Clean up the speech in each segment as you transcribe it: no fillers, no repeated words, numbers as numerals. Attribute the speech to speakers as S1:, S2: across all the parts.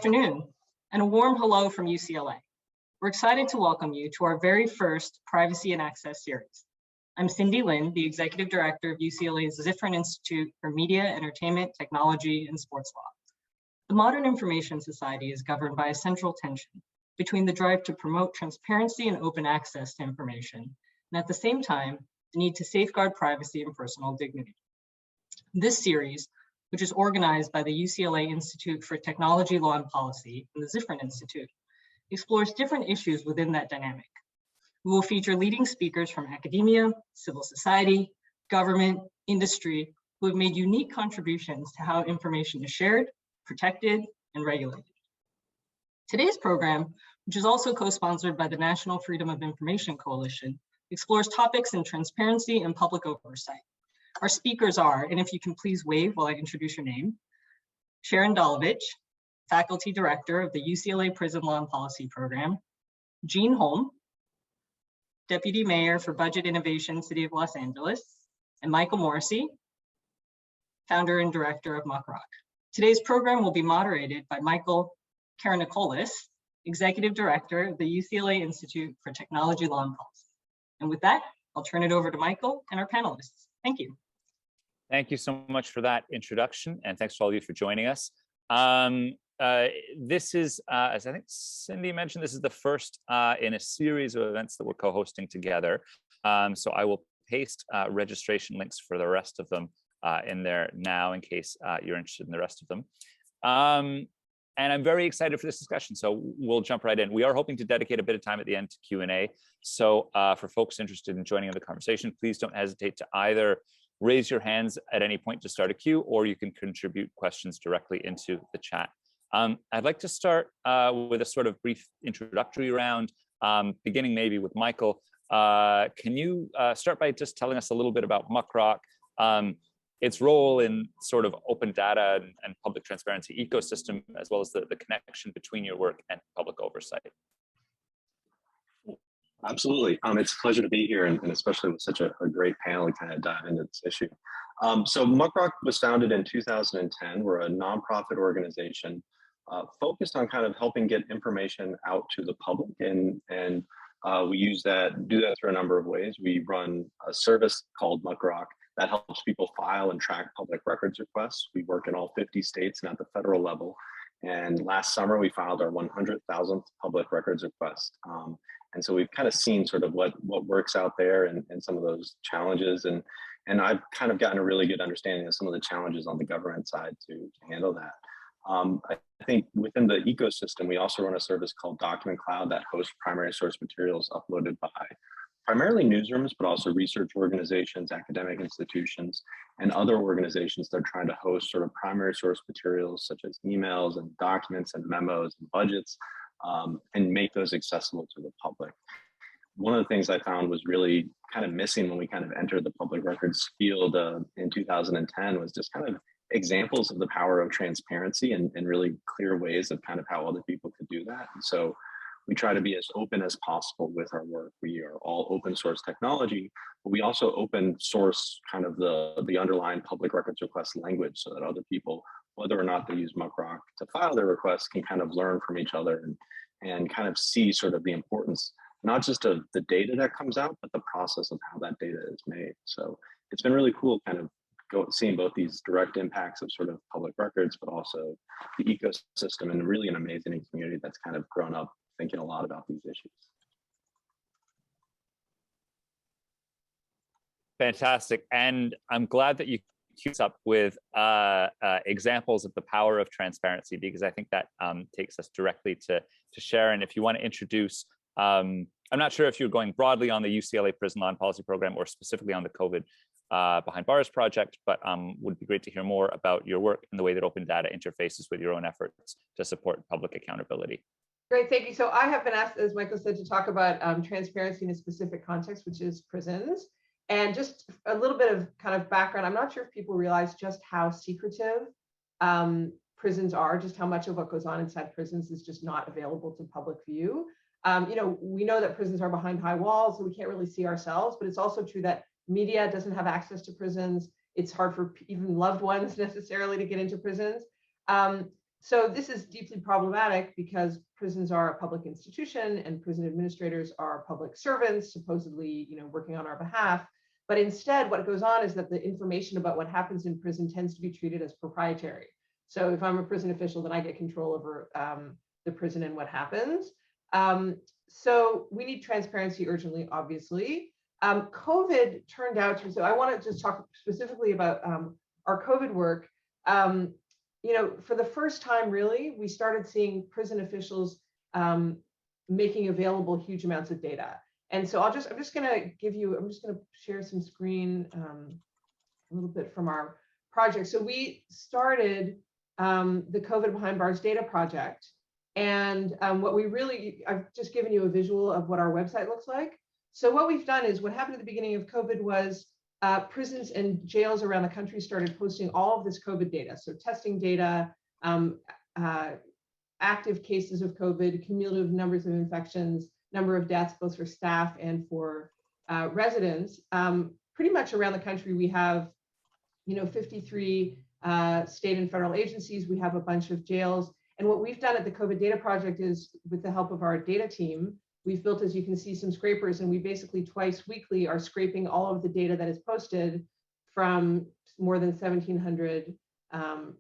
S1: afternoon, and a warm hello from UCLA. We're excited to welcome you to our very first Privacy and Access series. I'm Cindy Lin, the Executive Director of UCLA's Ziffren Institute for Media, Entertainment, Technology, and Sports Law. The modern information society is governed by a central tension between the drive to promote transparency and open access to information, and at the same time, the need to safeguard privacy and personal dignity. This series, which is organized by the UCLA Institute for Technology, Law, and Policy and the Ziffren Institute, explores different issues within that dynamic. We will feature leading speakers from academia, civil society, government, industry, who have made unique contributions to how information is shared, protected, and regulated. Today's program, which is also co-sponsored by the National Freedom of Information Coalition, explores topics in transparency and public oversight. Our speakers are, and if you can please wave while I introduce your name, Sharon Dolovich, Faculty Director of the UCLA Prison Law and Policy Program, Jeanne Holm, Deputy Mayor for Budget Innovation, City of Los Angeles, and Michael Morisy, Founder and Director of Muckrock. Today's program will be moderated by Michael Karanikolas, Executive Director of the UCLA Institute for Technology, Law, and Policy. And with that, I'll turn it over to Michael and our panelists. Thank you.
S2: Thank you so much for that introduction, and thanks to all of you for joining us. This is, as I think Cindy mentioned, this is the first in a series of events that we're co-hosting together. So I will paste registration links for the rest of them in there now in case you're interested in the rest of them. And I'm very excited for this discussion, so we'll jump right in. We are hoping to dedicate a bit of time at the end to Q&A. So for folks interested in joining in the conversation, please don't hesitate to either raise your hands at any point to start a queue, or you can contribute questions directly into the chat. I'd like to start with a sort of brief introductory round, beginning maybe with Michael. Can you start by just telling us a little bit about Muckrock, its role in sort of open data and public transparency ecosystem, as well as the connection between your work and public oversight?
S3: Absolutely. It's a pleasure to be here, and especially with such a great panel to kind of dive into this issue. So Muckrock was founded in 2010. We're a nonprofit organization focused on kind of helping get information out to the public, and we do that through a number of ways. We run a service called Muckrock that helps people file and track public records requests. We work in all 50 states and at the federal level. And last summer, we filed our 100,000th public records request. And so we've kind of seen sort of what works out there and some of those challenges. And I've kind of gotten a really good understanding of some of the challenges on the government side to handle that. I think within the ecosystem, we also run a service called Document Cloud that hosts primary source materials uploaded by primarily newsrooms, but also research organizations, academic institutions, and other organizations that are trying to host sort of primary source materials such as emails and documents and memos and budgets, and make those accessible to the public. One of the things I found was really kind of missing when we kind of entered the public records field in 2010 was just kind of examples of the power of transparency and really clear ways of kind of how other people could do that. And so we try to be as open as possible with our work. We are all open source technology, but we also open source kind of the underlying public records request language so that other people, whether or not they use Muckrock to file their requests, can kind of learn from each other and kind of see sort of the importance, not just of the data that comes out, but the process of how that data is made. So it's been really cool kind of seeing both these direct impacts of sort of public records, but also the ecosystem, and really an amazing community that's kind of grown up thinking a lot about these issues.
S2: Fantastic. And I'm glad that you queued up with examples of the power of transparency, because I think that takes us directly to Sharon. If you want to introduce, I'm not sure if you're going broadly on the UCLA Prison Law and Policy Program or specifically on the COVID Behind Bars project, but would be great to hear more about your work and the way that open data interfaces with your own efforts to support public accountability.
S4: Great, thank you. So I have been asked, as Michael said, to talk about transparency in a specific context, which is prisons. And just a little bit of kind of background, I'm not sure if people realize just how secretive prisons are, just how much of what goes on inside prisons is just not available to public view. We know that prisons are behind high walls, so we can't really see ourselves, but it's also true that media doesn't have access to prisons. It's hard for even loved ones necessarily to get into prisons. So this is deeply problematic because prisons are a public institution and prison administrators are public servants, supposedly, working on our behalf. But instead, what goes on is that the information about what happens in prison tends to be treated as proprietary. So if I'm a prison official, then I get control over the prison and what happens. So we need transparency urgently, obviously. COVID turned out to, so I want to just talk specifically about our COVID work. For the first time, really, we started seeing prison officials making available huge amounts of data. And so I'm just going to share some screen a little bit from our project. So we started the COVID Behind Bars Data Project. And I've just given you a visual of what our website looks like. So what we've done is, what happened at the beginning of COVID was prisons and jails around the country started posting all of this COVID data. So testing data, active cases of COVID, cumulative numbers of infections, number of deaths, both for staff and for residents. Pretty much around the country, we have 53 state and federal agencies. We have a bunch of jails. And what we've done at the COVID Data Project is, with the help of our data team, we've built, as you can see, some scrapers, and we basically twice weekly are scraping all of the data that is posted from more than 1,700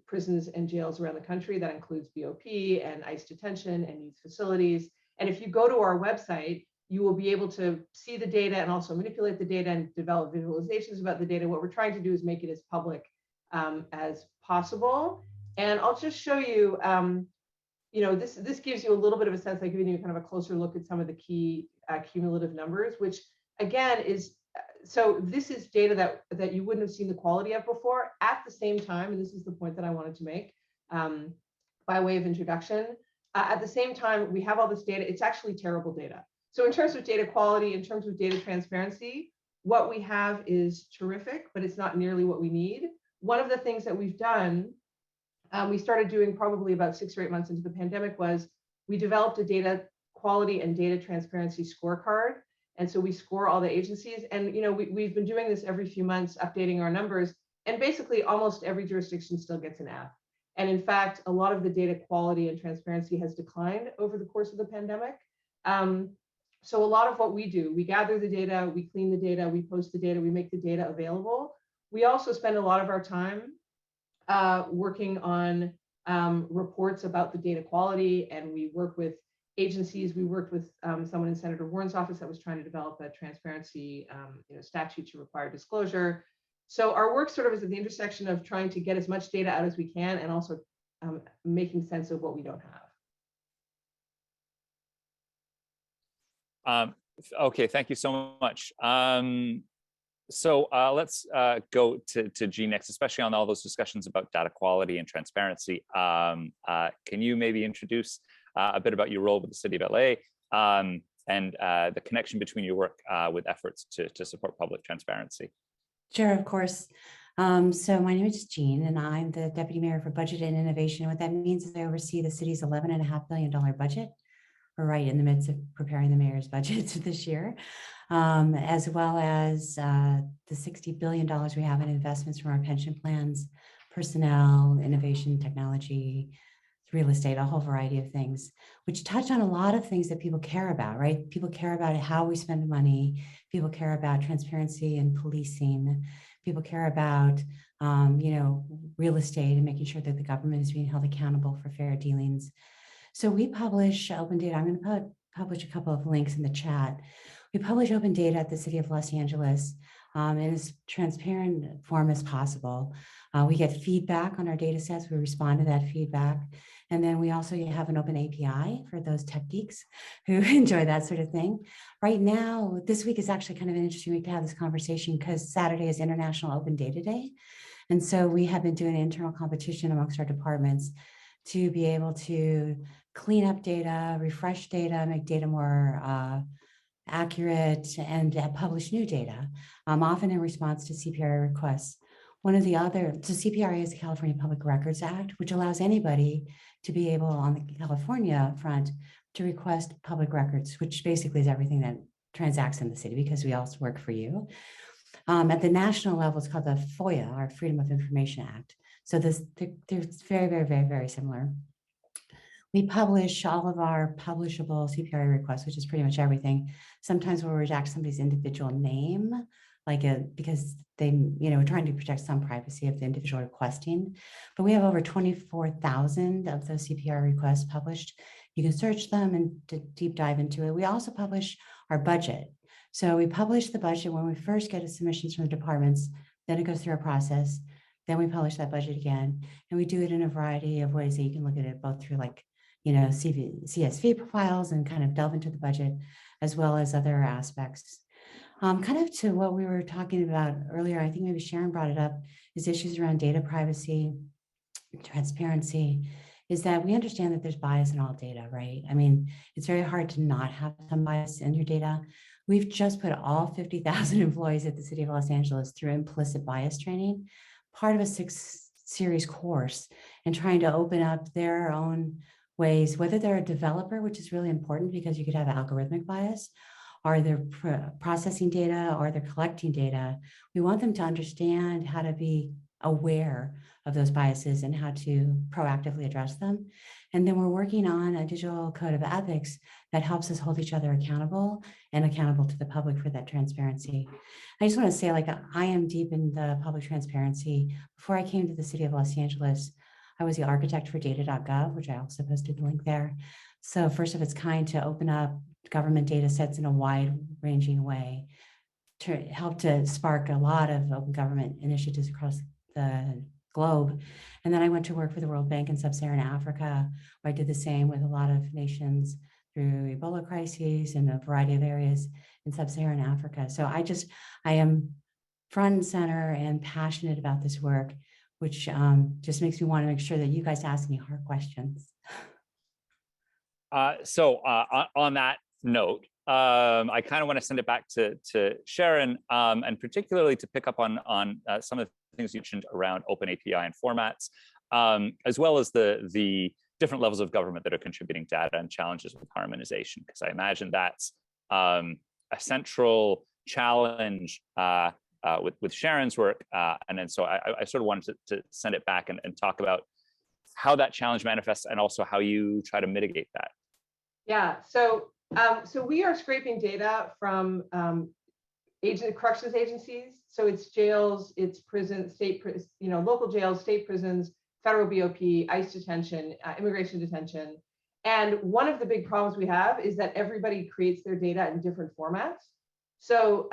S4: prisons and jails around the country. That includes BOP and ICE detention and youth facilities. And if you go to our website, you will be able to see the data and also manipulate the data and develop visualizations about the data. What we're trying to do is make it as public as possible. And I'll just show you, this gives you a little bit of a sense. I've given you kind of a closer look at some of the key cumulative numbers, which again is, so this is data that you wouldn't have seen the quality of before. At the same time, and this is the point that I wanted to make by way of introduction, at the same time, we have all this data. It's actually terrible data. So in terms of data quality, in terms of data transparency, what we have is terrific, but it's not nearly what we need. One of the things that we've done, we started doing probably about 6 or 8 months into the pandemic, was we developed a data quality and data transparency scorecard. And so we score all the agencies. And we've been doing this every few months, updating our numbers. And basically almost every jurisdiction still gets an F. And in fact, a lot of the data quality and transparency has declined over the course of the pandemic. So a lot of what we do, we gather the data, we clean the data, we post the data, we make the data available. We also spend a lot of our time working on reports about the data quality, and we work with agencies. We worked with someone in Senator Warren's office that was trying to develop a transparency statute to require disclosure. So our work sort of is at the intersection of trying to get as much data out as we can and also making sense of what we don't have.
S2: Okay, thank you so much. So let's go to Jeanne next, especially on all those discussions about data quality and transparency. Can you maybe introduce a bit about your role with the City of LA and the connection between your work with efforts to support public transparency?
S5: Sure, of course. So my name is Jeanne, and I'm the Deputy Mayor for Budget and Innovation. What that means is I oversee the city's $11.5 billion budget. We're right in the midst of preparing the mayor's budget this year, as well as the $60 billion we have in investments from our pension plans, personnel, innovation, technology, real estate, a whole variety of things, which touch on a lot of things that people care about, right? People care about how we spend money. People care about transparency and policing. People care about, real estate and making sure that the government is being held accountable for fair dealings. So we publish open data. I'm going to publish a couple of links in the chat. We publish open data at the City of Los Angeles in as transparent form as possible. We get feedback on our data sets. We respond to that feedback. And then we also have an open API for those tech geeks who enjoy that sort of thing. Right now, this week is actually kind of an interesting week to have this conversation because Saturday is International Open Data Day. And so we have been doing an internal competition amongst our departments to be able to clean up data, refresh data, make data more accurate, and publish new data, often in response to CPRA requests. One of the other, so CPRA is the California Public Records Act, which allows anybody to be able on the California front to request public records, which basically is everything that transacts in the city because we also work for you. At the national level, it's called the FOIA, or Freedom of Information Act. So they're very, very, very, very similar. We publish all of our publishable CPRA requests, which is pretty much everything. Sometimes we'll redact somebody's individual name, because we're trying to protect some privacy of the individual requesting. But we have over 24,000 of those CPRA requests published. You can search them and deep dive into it. We also publish our budget. So we publish the budget when we first get submissions from the departments, then it goes through a process. Then we publish that budget again, and we do it in a variety of ways that you can look at it both through CSV profiles and kind of delve into the budget, as well as other aspects. Kind of to what we were talking about earlier, I think maybe Sharon brought it up, is issues around data privacy, transparency, is that we understand that there's bias in all data, right? I mean, it's very hard to not have some bias in your data. We've just put all 50,000 employees at the City of Los Angeles through implicit bias training, part of a 6-series course, and trying to open up their own ways, whether they're a developer, which is really important because you could have algorithmic bias, or they're processing data, or they're collecting data. We want them to understand how to be aware of those biases and how to proactively address them. And then we're working on a digital code of ethics that helps us hold each other accountable and accountable to the public for that transparency. I just want to say, I am deep in the public transparency. Before I came to the City of Los Angeles, I was the architect for data.gov, which I also posted the link there. So first of its kind to open up government data sets in a wide-ranging way to help to spark a lot of open government initiatives across the globe. And then I went to work for the World Bank in Sub-Saharan Africa, where I did the same with a lot of nations through Ebola crises and a variety of areas in Sub-Saharan Africa. So I am front and center and passionate about this work, which just makes me want to make sure that you guys ask me hard questions.
S2: On that note, I kind of want to send it back to Sharon, and particularly to pick up on some of the things you mentioned around open API and formats, as well as the different levels of government that are contributing data and challenges with harmonization, because I imagine that's a central challenge with Sharon's work. And then so I sort of wanted to send it back and talk about how that challenge manifests and also how you try to mitigate that.
S4: Yeah, so we are scraping data from corrections agencies. So it's jails, it's prisons, local jails, state prisons, federal BOP, ICE detention, immigration detention. And one of the big problems we have is that everybody creates their data in different formats. So,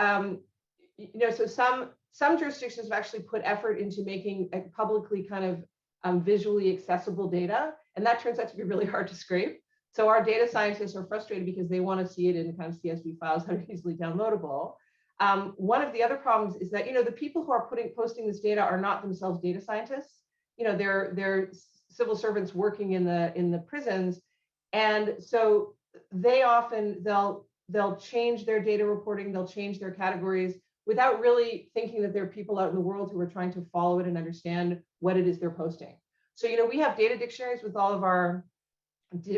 S4: some jurisdictions have actually put effort into making a publicly kind of visually accessible data, and that turns out to be really hard to scrape. So our data scientists are frustrated because they want to see it in kind of CSV files that are easily downloadable. One of the other problems is that the people who are posting this data are not themselves data scientists. They're civil servants working in the prisons, and so they'll change their data reporting, they'll change their categories without really thinking that there are people out in the world who are trying to follow it and understand what it is they're posting. So we have data dictionaries with all of our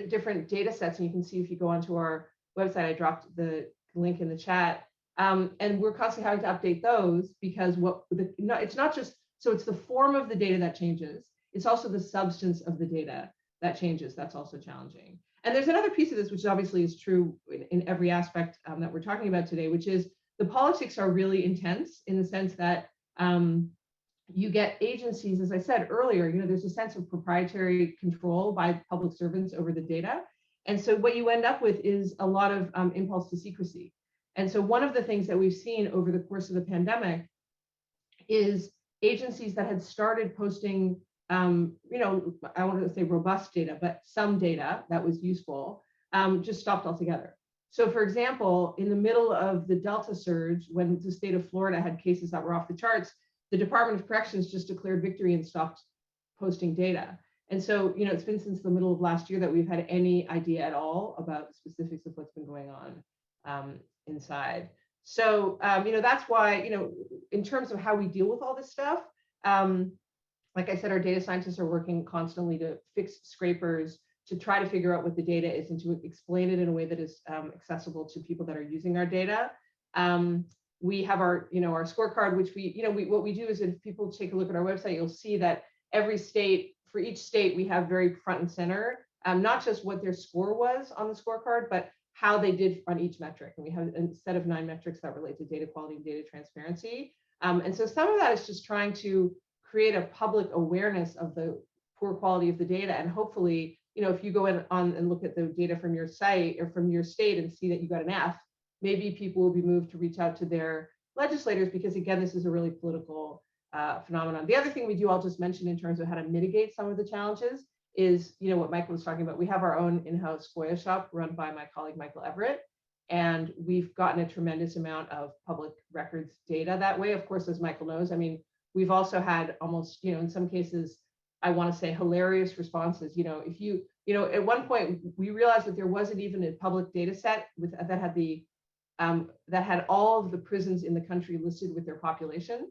S4: different data sets, and you can see if you go onto our website, I dropped the link in the chat, and we're constantly having to update those because it's not just, so it's the form of the data that changes, it's also the substance of the data that changes. That's also challenging. And there's another piece of this, which obviously is true in every aspect that we're talking about today, which is the politics are really intense in the sense that you get agencies, as I said earlier, there's a sense of proprietary control by public servants over the data. And so what you end up with is a lot of impulse to secrecy. And so one of the things that we've seen over the course of the pandemic is agencies that had started posting, I want to say robust data, but some data that was useful, just stopped altogether. So for example, in the middle of the Delta surge, when the state of Florida had cases that were off the charts, the Department of Corrections just declared victory and stopped posting data. And so, it's been since the middle of last year that we've had any idea at all about the specifics of what's been going on inside. So, that's why, in terms of how we deal with all this stuff, like I said, our data scientists are working constantly to fix scrapers, to try to figure out what the data is and to explain it in a way that is accessible to people that are using our data. We have our scorecard, which what we do is, if people take a look at our website, you'll see that for each state, we have very front and center not just what their score was on the scorecard, but how they did on each metric. And we have a set of 9 metrics that relate to data quality and data transparency. And so some of that is just trying to create a public awareness of the poor quality of the data. And hopefully, if you go in on and look at the data from your site or from your state and see that you got an F, maybe people will be moved to reach out to their legislators, because again, this is a really political phenomenon. The other thing we do, I'll just mention in terms of how to mitigate some of the challenges, is what Michael was talking about. We have our own in-house FOIA shop run by my colleague Michael Everett, and we've gotten a tremendous amount of public records data that way. Of course, as Michael knows, I mean, we've also had almost, in some cases, I want to say hilarious responses. If you, at one point we realized that there wasn't even a public data set that had all of the prisons in the country listed with their population.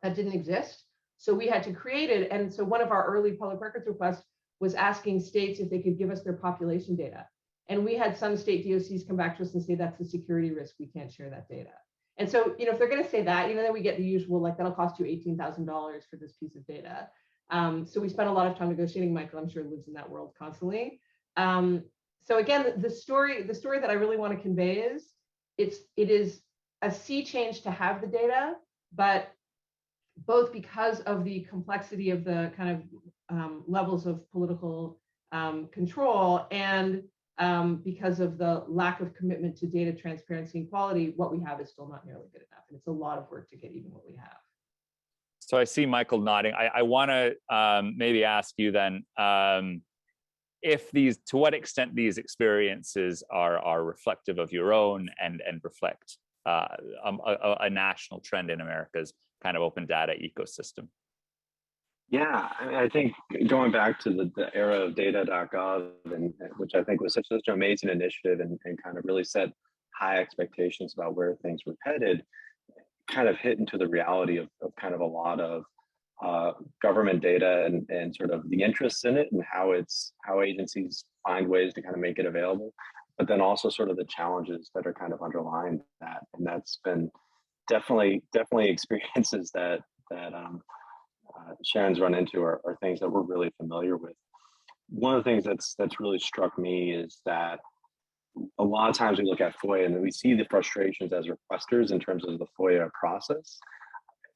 S4: That didn't exist. So we had to create it. And so one of our early public records requests was asking states if they could give us their population data. And we had some state DOCs come back to us and say, that's a security risk, we can't share that data. And so, if they're going to say that, then we get the usual, like, that'll cost you $18,000 for this piece of data. So we spent a lot of time negotiating. Michael, I'm sure, lives in that world constantly. So again, the story that I really want to convey is, it is a sea change to have the data, but both because of the complexity of the kind of levels of political control, and because of the lack of commitment to data transparency and quality, what we have is still not nearly good enough. And it's a lot of work to get even what we have.
S2: So I see Michael nodding. I want to maybe ask you then, to what extent these experiences are reflective of your own and reflect a national trend in America's kind of open data ecosystem.
S3: Yeah, I think going back to the era of data.gov, and which I think was such an amazing initiative and kind of really set high expectations about where things were headed, kind of hit into the reality of kind of a lot of government data and sort of the interests in it, and how agencies find ways to kind of make it available, but then also sort of the challenges that are kind of underlying that. And that's been definitely experiences that Sharon's run into are things that we're really familiar with. One of the things that's really struck me is that a lot of times we look at FOIA and we see the frustrations as requesters in terms of the FOIA process.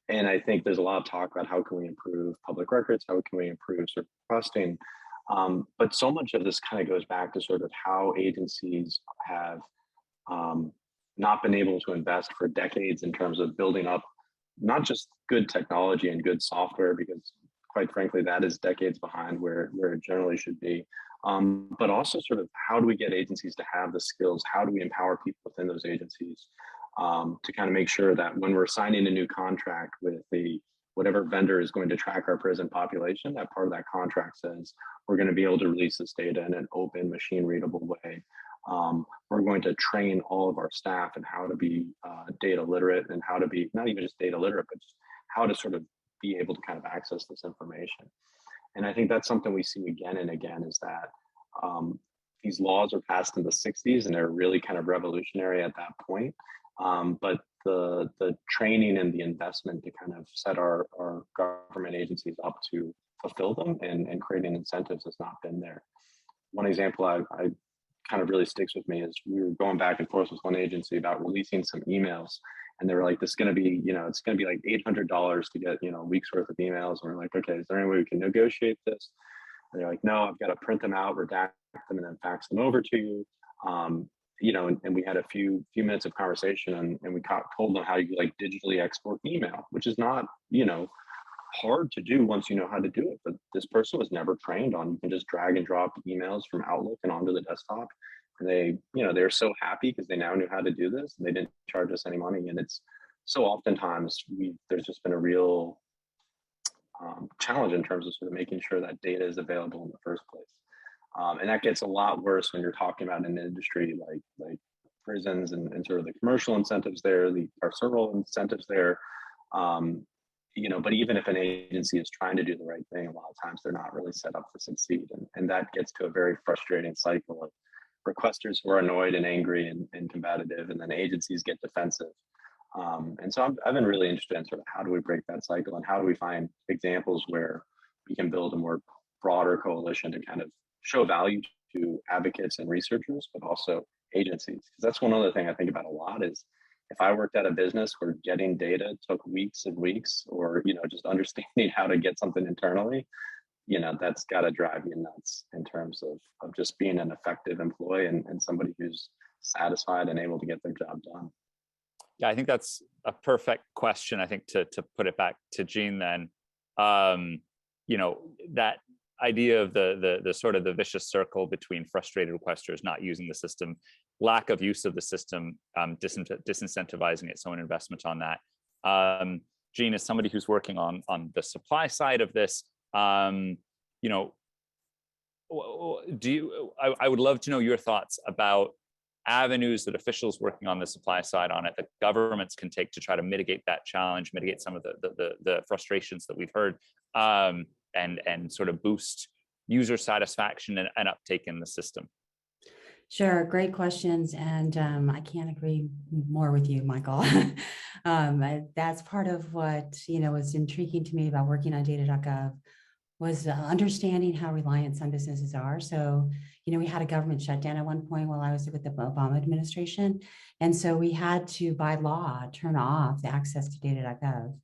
S3: And I think there's a lot of talk about how can we improve public records, how can we improve sort of requesting. But so much of this kind of goes back to sort of how agencies have not been able to invest for decades in terms of building up not just good technology and good software, because quite frankly, that is decades behind where it generally should be. But also sort of how do we get agencies to have the skills? How do we empower people within those agencies to kind of make sure that when we're signing a new contract with whatever vendor is going to track our prison population, that part of that contract says we're going to be able to release this data in an open, machine readable way. We're going to train all of our staff in how to be data literate, and how to be not even just data literate, but just how to sort of be able to kind of access this information. And I think that's something we see again and again, is that these laws are passed in the 60s and they're really kind of revolutionary at that point. But the training and the investment to kind of set our government agencies up to fulfill them and creating incentives has not been there. One example I kind of really sticks with me is we were going back and forth with one agency about releasing some emails, and they were like, this is going to be, it's going to be like $800 to get, a week's worth of emails. And we're like, okay, is there any way we can negotiate this? And they're like, no, I've got to print them out, redact them, and then fax them over to you. And we had a few minutes of conversation, and we told them how you like digitally export email, which is not, hard to do once you know how to do it. But this person was never trained on, you can just drag and drop emails from Outlook and onto the desktop. And they're so happy because they now knew how to do this, and they didn't charge us any money. And it's so oftentimes there's just been a real challenge in terms of sort of making sure that data is available in the first place. And that gets a lot worse when you're talking about an industry like prisons and sort of the commercial incentives there, the carceral incentives there. But even if an agency is trying to do the right thing, a lot of times they're not really set up to succeed. And that gets to a very frustrating cycle of requesters who are annoyed and angry and combative, and then agencies get defensive. And so I've been really interested in sort of how do we break that cycle, and how do we find examples where we can build a more broader coalition to kind of show value to advocates and researchers, but also agencies. Because that's one other thing I think about a lot is if I worked at a business where getting data took weeks and weeks, or just understanding how to get something internally, that's got to drive you nuts in terms of just being an effective employee and somebody who's satisfied and able to get their job done.
S2: Yeah, I think that's a perfect question. I think to put it back to Jeanne then, that idea of the sort of the vicious circle between frustrated requesters not using the system, lack of use of the system, disincentivizing its own investment on that. Jeanne, as somebody who's working on the supply side of this, I would love to know your thoughts about avenues that officials working on the supply side on it, that governments can take to try to mitigate that challenge, mitigate some of the frustrations that we've heard, and sort of boost user satisfaction and uptake in the system.
S5: Sure, great questions. And I can't agree more with you, Michael. That's part of what, was intriguing to me about working on data.gov was understanding how reliant some businesses are. So, we had a government shutdown at one point while I was with the Obama administration. And so we had to, by law, turn off the access to data.gov.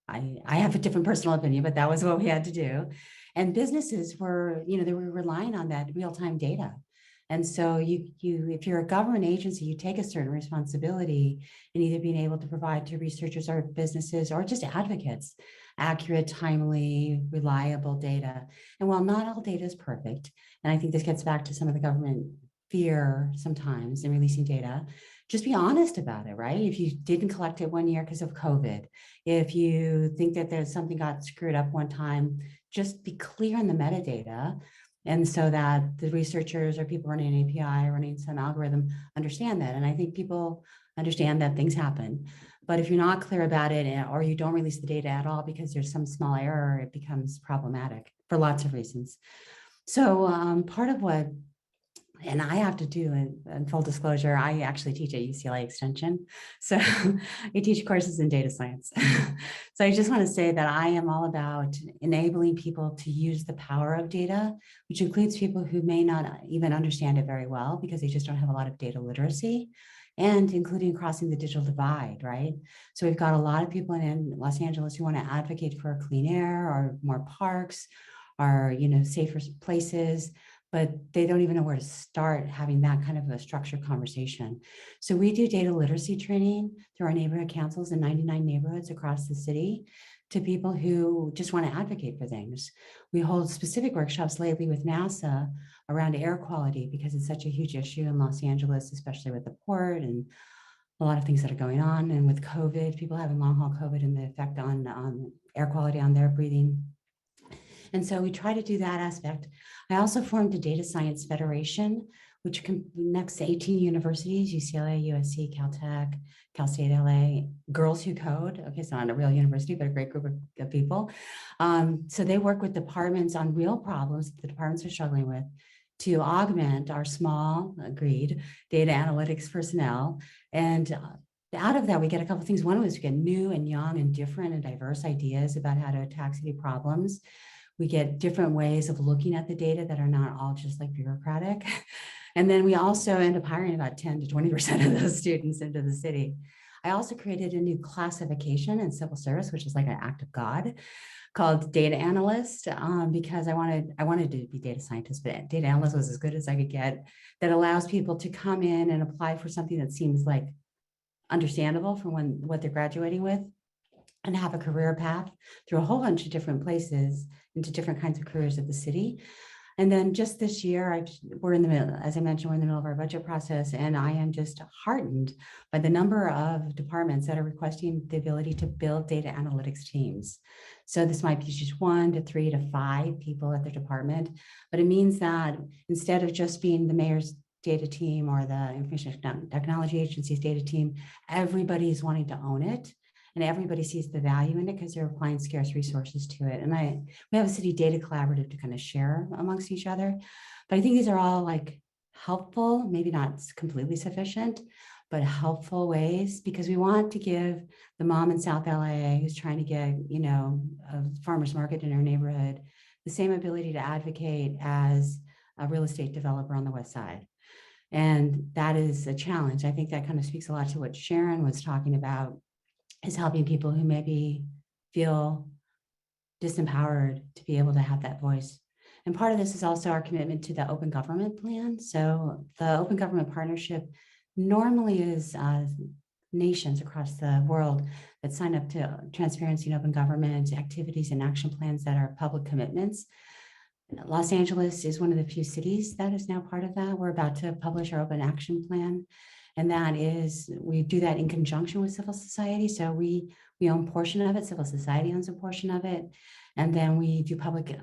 S5: I have a different personal opinion, but that was what we had to do. And businesses were, they were relying on that real-time data. And so if you're a government agency, you take a certain responsibility in either being able to provide to researchers or businesses or just advocates accurate, timely, reliable data. And while not all data is perfect, and I think this gets back to some of the government fear sometimes in releasing data, just be honest about it, right? If you didn't collect it one year because of COVID, if you think that there's something got screwed up one time, just be clear in the metadata. And so that the researchers or people running an API or running some algorithm understand that. And I think people understand that things happen. But if you're not clear about it, or you don't release the data at all because there's some small error, it becomes problematic for lots of reasons. So part of what, and I have to do, in full disclosure, I actually teach at UCLA Extension. So I teach courses in data science. So I just want to say that I am all about enabling people to use the power of data, which includes people who may not even understand it very well because they just don't have a lot of data literacy, and including crossing the digital divide, right? So we've got a lot of people in Los Angeles who want to advocate for clean air or more parks or, safer places, but they don't even know where to start having that kind of a structured conversation. So we do data literacy training through our neighborhood councils in 99 neighborhoods across the city to people who just want to advocate for things. We hold specific workshops lately with NASA around air quality because it's such a huge issue in Los Angeles, especially with the port and a lot of things that are going on. And with COVID, people having long haul COVID and the effect on air quality on their breathing. And so we try to do that aspect. I also formed a data science federation, which connects 18 universities, UCLA, USC, Caltech, Cal State LA, Girls Who Code. Okay, so not a real university, but a great group of people. So they work with departments on real problems that the departments are struggling with to augment our small, agreed, data analytics personnel. And out of that, we get a couple of things. One was we get new and young and different and diverse ideas about how to attack city problems. We get different ways of looking at the data that are not all just like bureaucratic. And then we also end up hiring about 10 to 20% of those students into the city. I also created a new classification in civil service, which is like an act of God, called data analyst, because I wanted to be data scientist, but data analyst was as good as I could get. That allows people to come in and apply for something that seems like understandable from what they're graduating with, and have a career path through a whole bunch of different places into different kinds of careers at the city. And then just this year, we're in the middle, as I mentioned, we're in the middle of our budget process, and I am just heartened by the number of departments that are requesting the ability to build data analytics teams. So this might be just 1 to 3 to 5 people at their department, but it means that instead of just being the mayor's data team or the Information Technology Agency's data team, everybody's wanting to own it. And everybody sees the value in it because they're applying scarce resources to it. And we have a city data collaborative to kind of share amongst each other. But I think these are all like helpful, maybe not completely sufficient, but helpful ways, because we want to give the mom in South LA who's trying to get, a farmer's market in her neighborhood the same ability to advocate as a real estate developer on the West Side. And that is a challenge. I think that kind of speaks a lot to what Sharon was talking about, is helping people who maybe feel disempowered to be able to have that voice. And part of this is also our commitment to the Open Government Plan. So the Open Government Partnership normally is nations across the world that sign up to transparency and open government activities and action plans that are public commitments. Los Angeles is one of the few cities that is now part of that. We're about to publish our open action plan. And that is, we do that in conjunction with civil society. So we own a portion of it, civil society owns a portion of it. And then we do public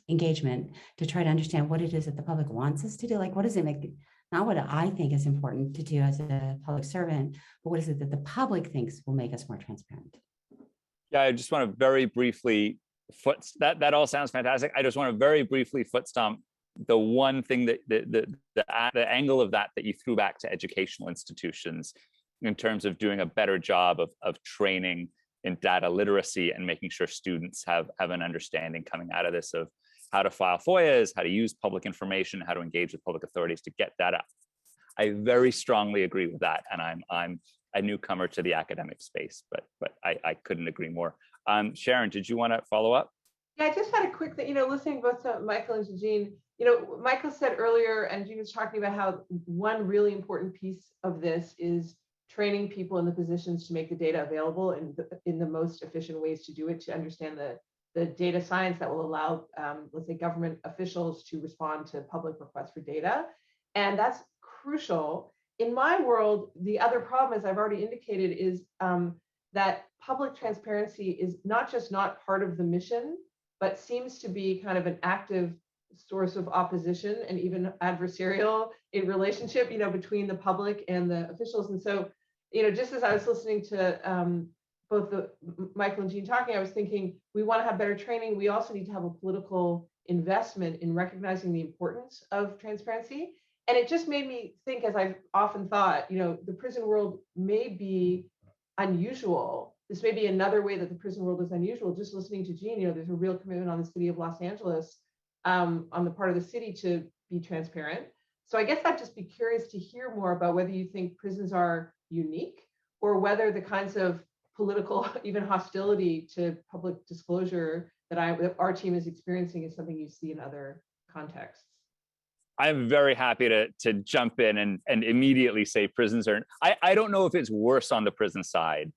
S5: engagement to try to understand what it is that the public wants us to do. Like, what does it make, not what I think is important to do as a public servant, but what is it that the public thinks will make us more transparent?
S2: Yeah, I just want to very briefly that all sounds fantastic. I just want to very briefly foot stomp the one thing that the angle of that you threw back to educational institutions in terms of doing a better job of training in data literacy and making sure students have an understanding coming out of this of how to file FOIAs, how to use public information, how to engage with public authorities to get data. I very strongly agree with that, and I'm a newcomer to the academic space, but I couldn't agree more. Sharon, did you want to follow up?
S4: Yeah, I just had a quick thing, listening both to Michael and to Jeanne, Michael said earlier, and Jeanne was talking about how one really important piece of this is training people in the positions to make the data available in the most efficient ways to do it, to understand the data science that will allow, let's say, government officials to respond to public requests for data. And that's crucial. In my world, the other problem, as I've already indicated, is that public transparency is not just not part of the mission, but seems to be kind of an active source of opposition and even adversarial in relationship, between the public and the officials. And so, just as I was listening to both Michael and Jeanne talking, I was thinking, we want to have better training. We also need to have a political investment in recognizing the importance of transparency. And it just made me think, as I've often thought, the prison world may be unusual. This may be another way that the prison world is unusual. Just listening to Jeanne, there's a real commitment on the city of Los Angeles, on the part of the city, to be transparent. So I guess I'd just be curious to hear more about whether you think prisons are unique, or whether the kinds of political, even hostility to public disclosure that our team is experiencing is something you see in other contexts.
S2: I'm very happy to jump in and immediately say prisons are, I don't know if it's worse on the prison side,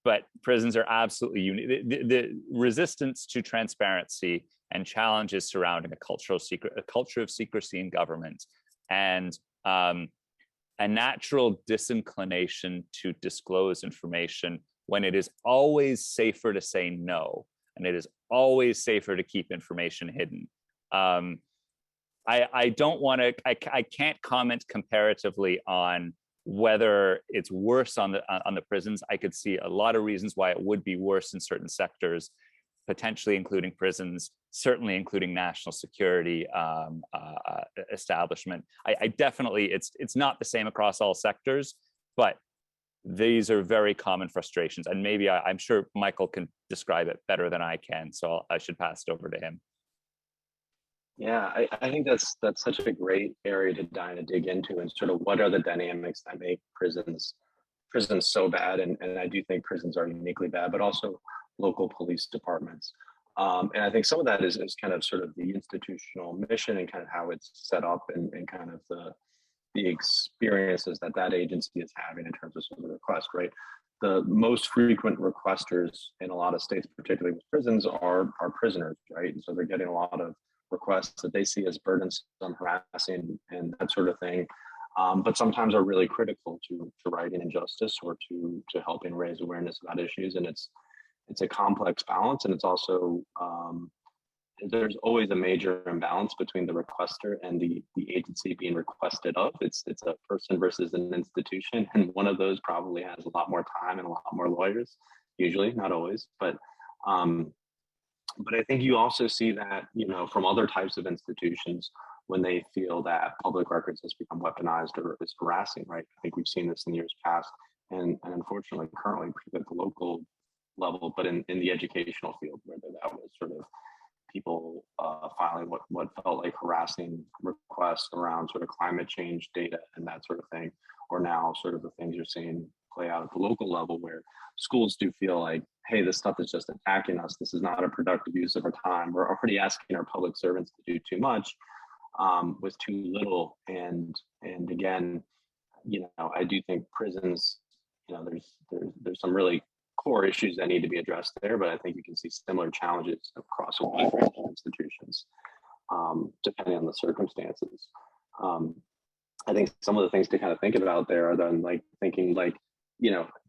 S2: but prisons are absolutely unique. The resistance to transparency and challenges surrounding a culture of secrecy in government, and a natural disinclination to disclose information when it is always safer to say no, and it is always safer to keep information hidden. I don't want to, I can't comment comparatively on whether it's worse on the prisons. I could see a lot of reasons why it would be worse in certain sectors, potentially including prisons, certainly including national security establishment. I definitely, it's not the same across all sectors, but these are very common frustrations. And maybe I'm sure Michael can describe it better than I can, so I should pass it over to him.
S3: Yeah, I think that's such a great area to dig into, and sort of what are the dynamics that make prisons so bad. And I do think prisons are uniquely bad, but also local police departments. And I think some of that is kind of sort of the institutional mission and kind of how it's set up, and kind of the experiences that agency is having in terms of some of the requests, right? The most frequent requesters in a lot of states, particularly with prisons, are prisoners, right? And so they're getting a lot of requests that they see as burdensome, harassing, and that sort of thing, but sometimes are really critical to righting injustice or to helping raise awareness about issues. And it's a complex balance, and it's also there's always a major imbalance between the requester and the agency being requested of. It's a person versus an institution, and one of those probably has a lot more time and a lot more lawyers, usually, not always, but I think you also see that, from other types of institutions when they feel that public records has become weaponized or is harassing, right? I think we've seen this in years past, and unfortunately currently at the local level, but in the educational field, whether that was sort of people filing what felt like harassing requests around sort of climate change data and that sort of thing, or now sort of the things you're seeing play out at the local level where schools do feel like, hey, this stuff is just attacking us. This is not a productive use of our time. We're already asking our public servants to do too much with too little. And again, I do think prisons, there's some really core issues that need to be addressed there, but I think you can see similar challenges across a wide range of institutions, depending on the circumstances. I think some of the things to kind of think about there are then like thinking like,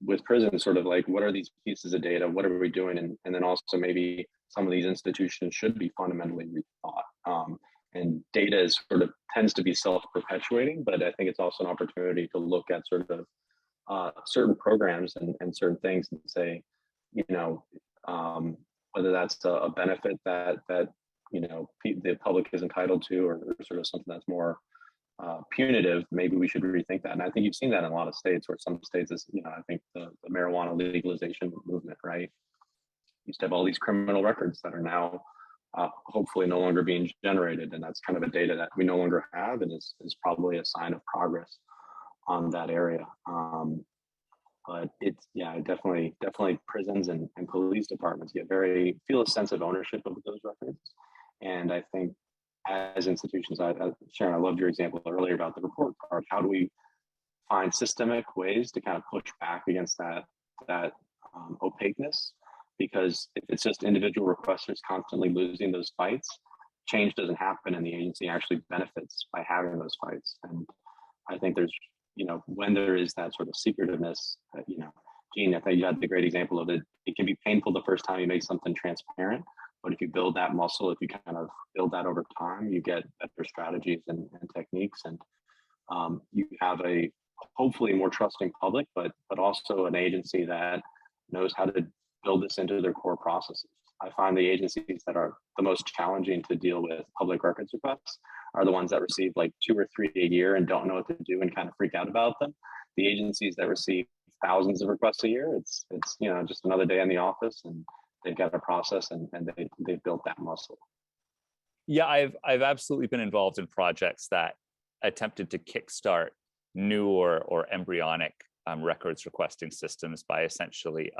S3: with prisons, sort of like, what are these pieces of data? What are we doing? And then also maybe some of these institutions should be fundamentally rethought. And data is sort of tends to be self-perpetuating, but I think it's also an opportunity to look at sort of certain programs and certain things and say, whether that's a benefit that the public is entitled to, or sort of something that's more punitive, maybe we should rethink that. And I think you've seen that in a lot of states, or some states, I think the marijuana legalization movement, right? Used to have all these criminal records that are now hopefully no longer being generated. And that's kind of a data that we no longer have, and is probably a sign of progress on that area. But it's, definitely prisons and police departments feel a sense of ownership of those records. And I think as institutions, Sharon, I loved your example earlier about the report card. How do we find systemic ways to kind of push back against that opaqueness? Because if it's just individual requesters constantly losing those fights, change doesn't happen, and the agency actually benefits by having those fights. And I think there's, when there is that sort of secretiveness, Jeanne, I think you had the great example of it. It can be painful the first time you make something transparent, but if you build that muscle, if you kind of build that over time, you get better strategies and techniques, and you have a hopefully more trusting public, but also an agency that knows how to build this into their core processes. I find the agencies that are the most challenging to deal with public records requests are the ones that receive like 2 or 3 a year and don't know what to do and kind of freak out about them. The agencies that receive thousands of requests a year, it's just another day in the office, and they've got a process, and they've built that muscle.
S2: Yeah, I've absolutely been involved in projects that attempted to kickstart new or embryonic records requesting systems by essentially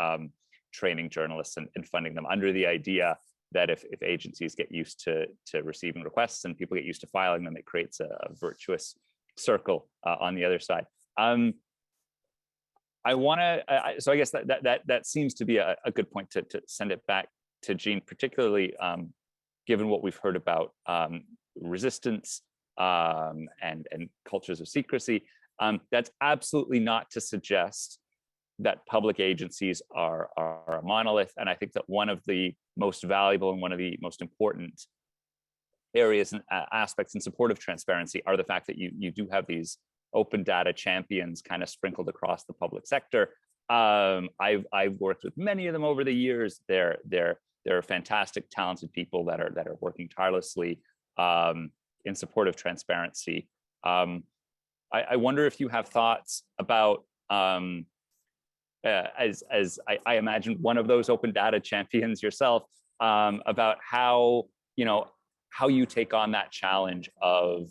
S2: training journalists and funding them under the idea that if agencies get used to receiving requests and people get used to filing them, it creates a virtuous circle on the other side. So I guess that seems to be a good point to send it back to Jeanne, particularly given what we've heard about resistance and cultures of secrecy. That's absolutely not to suggest that public agencies are a monolith. And I think that one of the most valuable and one of the most important areas and aspects in support of transparency are the fact that you do have these open data champions kind of sprinkled across the public sector. I've worked with many of them over the years. They're fantastic, talented people that are working tirelessly in support of transparency. I wonder if you have thoughts about, as I imagine one of those open data champions yourself, about how you take on that challenge of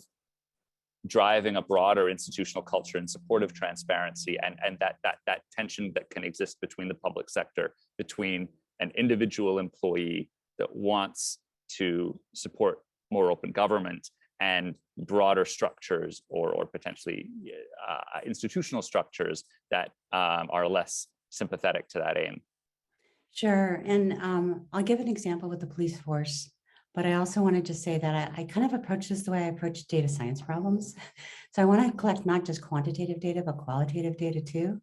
S2: driving a broader institutional culture in support of transparency, and that tension that can exist between the public sector, between an individual employee that wants to support more open government and broader structures or potentially institutional structures that are less sympathetic to that aim.
S5: Sure, and I'll give an example with the police force, but I also wanted to say that I kind of approach this the way I approach data science problems. So I want to collect not just quantitative data, but qualitative data too.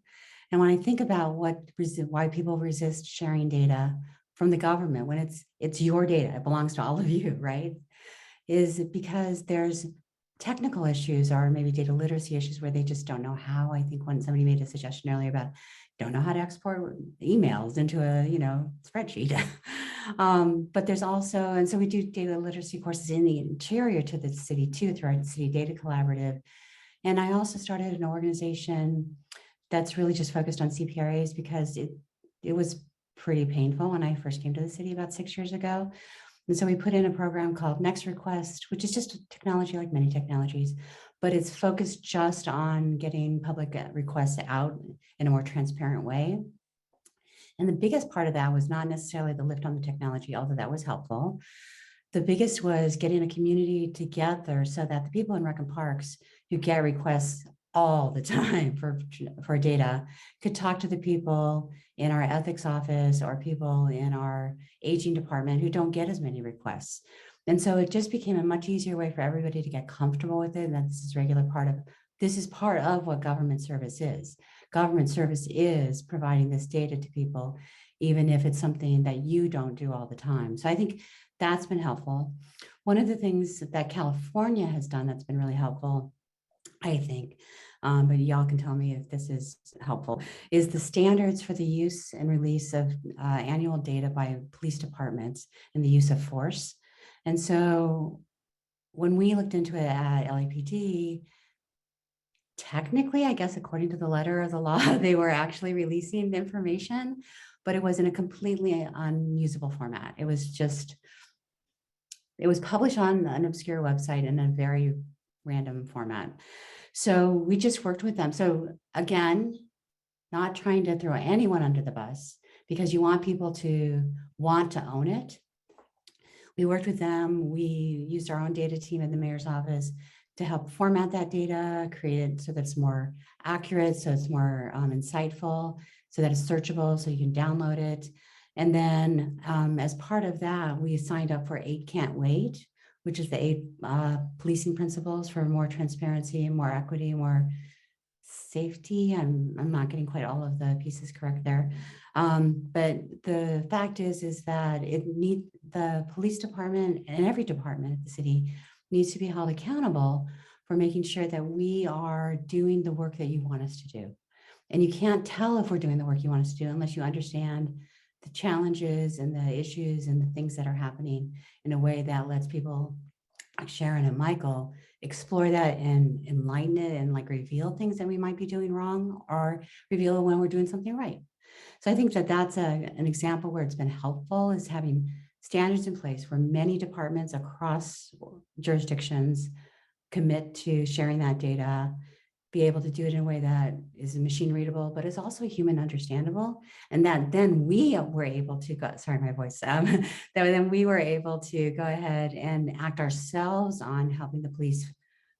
S5: And when I think about why people resist sharing data from the government when it's your data, it belongs to all of you, right? Is because there's technical issues or maybe data literacy issues where they just don't know how. I think when somebody made a suggestion earlier about don't know how to export emails into a spreadsheet. But there's also, and so we do data literacy courses in the interior to the city too through our city data collaborative. And I also started an organization that's really just focused on CPRAs because it was pretty painful when I first came to the city about 6 years ago. And so we put in a program called Next Request, which is just a technology like many technologies, but it's focused just on getting public requests out in a more transparent way. And the biggest part of that was not necessarily the lift on the technology, although that was helpful. The biggest was getting a community together so that the people in rec and parks who get requests all the time for data could talk to the people in our ethics office or people in our aging department who don't get as many requests. And so it just became a much easier way for everybody to get comfortable with it. And that this is part of what government service is. Government service is providing this data to people, even if it's something that you don't do all the time. So I think that's been helpful. One of the things that California has done that's been really helpful, I think, but y'all can tell me if this is helpful, is the standards for the use and release of annual data by police departments and the use of force. And so when we looked into it at LAPD, technically, I guess, according to the letter of the law, they were actually releasing the information, but it was in a completely unusable format. It was published on an obscure website in a very random format. So we just worked with them. So again, not trying to throw anyone under the bus, because you want people to want to own it. We worked with them. We used our own data team in the mayor's office to help format that data, create it so that it's more accurate, so it's more insightful, so that it's searchable, so you can download it. And then as part of that, we signed up for 8 Can't Wait, which is the 8 policing principles for more transparency, more equity, more safety. I'm not getting quite all of the pieces correct there. But the fact is that the police department and every department of the city needs to be held accountable for making sure that we are doing the work that you want us to do. And you can't tell if we're doing the work you want us to do unless you understand the challenges and the issues and the things that are happening in a way that lets people like Sharon and Michael explore that and enlighten it and like reveal things that we might be doing wrong or reveal when we're doing something right. So I think that that's an example where it's been helpful, is having standards in place where many departments across jurisdictions commit to sharing that data, be able to do it in a way that is machine readable, but is also human understandable. And that then we were able to go, sorry, my voice, that then we were able to go ahead and act ourselves on helping the police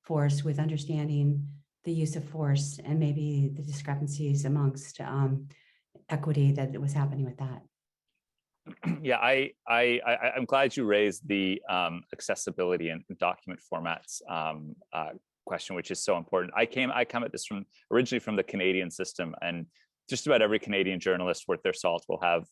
S5: force with understanding the use of force and maybe the discrepancies amongst equity that was happening with that.
S2: Yeah, I'm glad you raised the accessibility and document formats question, which is so important. I come at this originally from the Canadian system, and just about every Canadian journalist worth their salt will have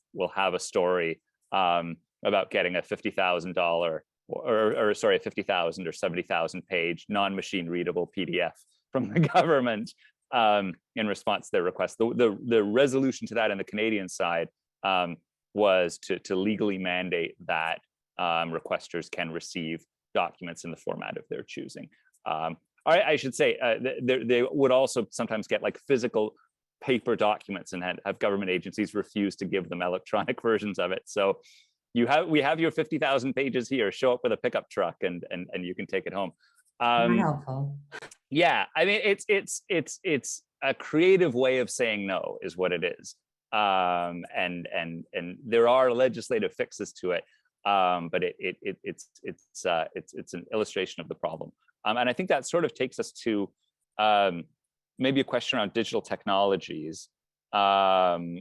S2: a story about getting a $50,000 or 50,000 or 70,000 page non-machine readable PDF from the government in response to their request. The resolution to that in the Canadian side was to legally mandate that requesters can receive documents in the format of their choosing. I should say they would also sometimes get like physical paper documents and have government agencies refuse to give them electronic versions of it. So we have your 50,000 pages here. Show up with a pickup truck and you can take it home.
S5: Very helpful.
S2: Yeah, I mean it's a creative way of saying no, is what it is. And there are legislative fixes to it, but it's an illustration of the problem. And I think that sort of takes us to maybe a question around digital technologies. Although,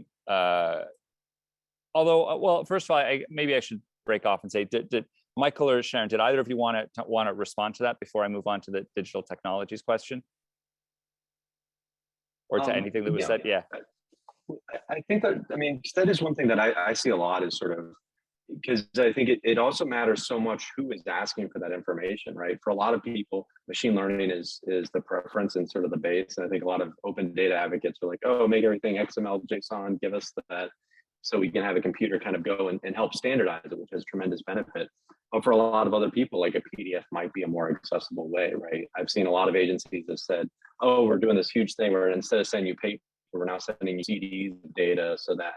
S2: well, first of all, maybe I should break off and say, did Michael or Sharon, did either of you want to respond to that before I move on to the digital technologies question? Or to anything that was said? Yeah.
S3: I think that, I mean, that is one thing that I see a lot, is sort of, because I think it also matters so much who is asking for that information, right? For a lot of people, machine learning is the preference and sort of the base. And I think a lot of open data advocates are like, oh, make everything XML, JSON, give us that, so we can have a computer kind of go and help standardize it, which has tremendous benefit. But for a lot of other people, like a PDF might be a more accessible way, right? I've seen a lot of agencies that said, oh, we're doing this huge thing where instead of sending you paper, we're now sending you CDs of data so that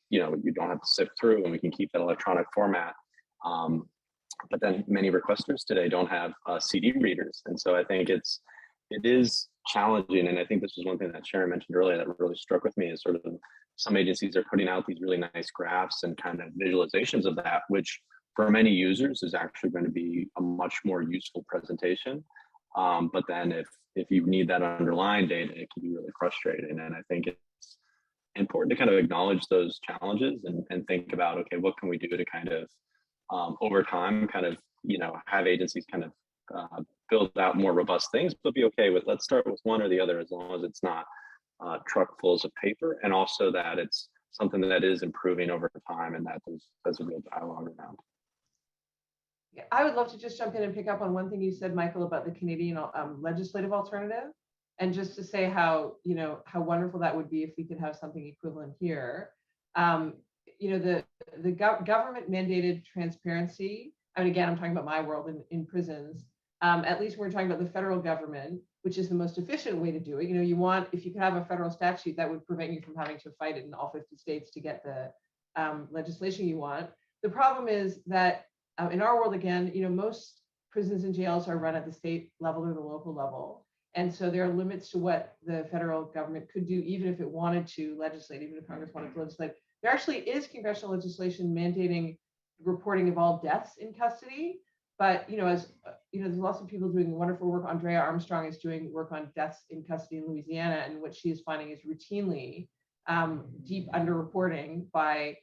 S3: you don't have to sift through and we can keep that electronic format. But then many requesters today don't have CD readers. And so I think it is challenging. And I think this was one thing that Sharon mentioned earlier that really struck with me is sort of some agencies are putting out these really nice graphs and kind of visualizations of that, which for many users is actually going to be a much more useful presentation. But then if you need that underlying data, it can be really frustrating. And I think it's important to kind of acknowledge those challenges and think about, okay, what can we do to kind of over time kind of, have agencies kind of build out more robust things, but be okay with, let's start with one or the other, as long as it's not truckfuls of paper, and also that it's something that is improving over time and that there's a real dialogue around.
S4: Yeah, I would love to just jump in and pick up on one thing you said, Michael, about the Canadian legislative alternative, and just to say how wonderful that would be if we could have something equivalent here. The government mandated transparency. I mean, again, I'm talking about my world in prisons. At least we're talking about the federal government, which is the most efficient way to do it. If you could have a federal statute, that would prevent you from having to fight it in all 50 states to get the legislation you want. The problem is that in our world, again, most prisons and jails are run at the state level or the local level. And so there are limits to what the federal government could do, even if it wanted to legislate, even if Congress wanted to legislate. There actually is congressional legislation mandating reporting of all deaths in custody. But, there's lots of people doing wonderful work. Andrea Armstrong is doing work on deaths in custody in Louisiana. And what she is finding is routinely deep underreporting by